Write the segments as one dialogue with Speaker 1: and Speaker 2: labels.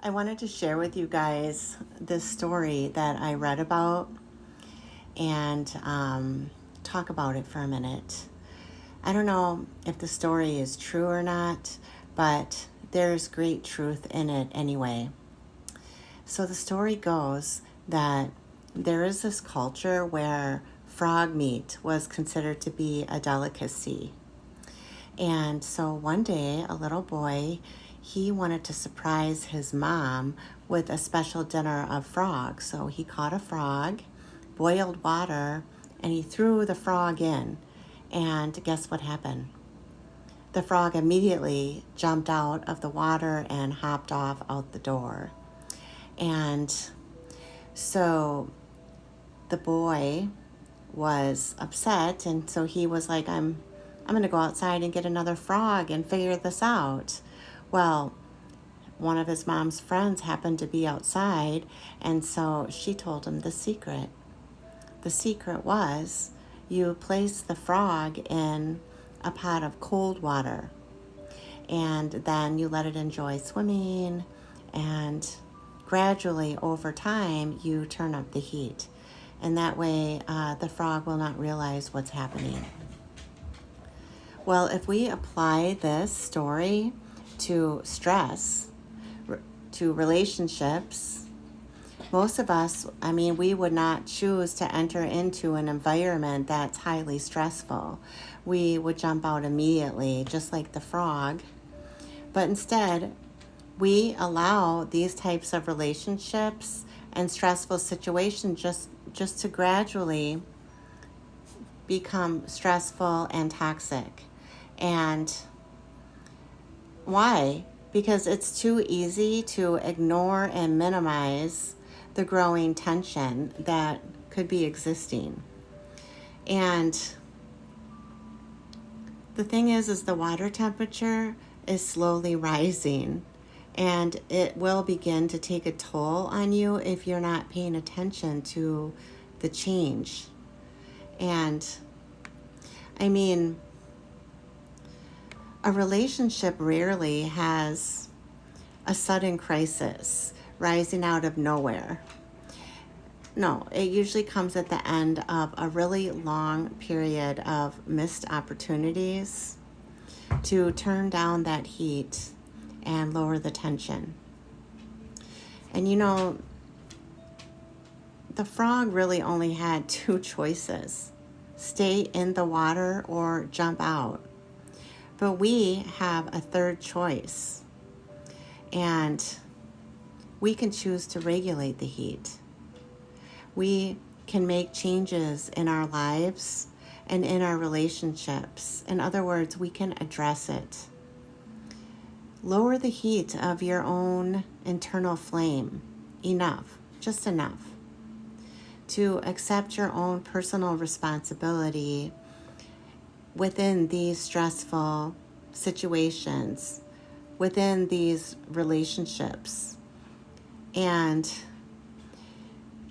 Speaker 1: I wanted to share with you guys this story that I read about and talk about it for a minute. I don't know if the story is true or not, but there's great truth in it anyway. So the story goes that there is this culture where frog meat was considered to be a delicacy. And so one day, a little boy, he wanted to surprise his mom with a special dinner of frogs. So he caught a frog, boiled water, and he threw the frog in. And guess what happened? The frog immediately jumped out of the water and hopped off out the door. And so the boy was upset, and so he was like, I'm going to go outside and get another frog and figure this out. Well, one of his mom's friends happened to be outside, and so she told him the secret. The secret was you place the frog in a pot of cold water, and then you let it enjoy swimming, and gradually over time you turn up the heat. And that way the frog will not realize what's happening. Well, if we apply this story to stress, to relationships, most of us, we would not choose to enter into an environment that's highly stressful. We would jump out immediately, just like the frog. But instead, we allow these types of relationships and stressful situations just to gradually become stressful and toxic. And why? Because it's too easy to ignore and minimize the growing tension that could be existing. And the thing is the water temperature is slowly rising, and it will begin to take a toll on you if you're not paying attention to the change. And a relationship rarely has a sudden crisis rising out of nowhere. No, it usually comes at the end of a really long period of missed opportunities to turn down that heat and lower the tension. And the frog really only had two choices: stay in the water or jump out. But we have a third choice, and we can choose to regulate the heat. We can make changes in our lives and in our relationships. In other words, we can address it. Lower the heat of your own internal flame enough, just enough, to accept your own personal responsibility within these stressful situations, within these relationships, and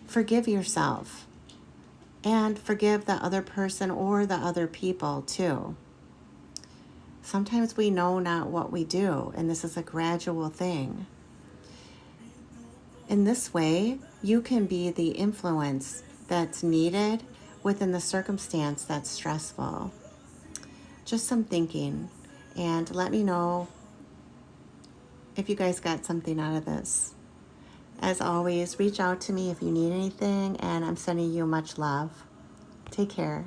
Speaker 1: forgive yourself and forgive the other person or the other people too. Sometimes we know not what we do, and this is a gradual thing. In this way, you can be the influence that's needed within the circumstance that's stressful. Just some thinking, and let me know if you guys got something out of this. As always, reach out to me if you need anything, and I'm sending you much love. Take care.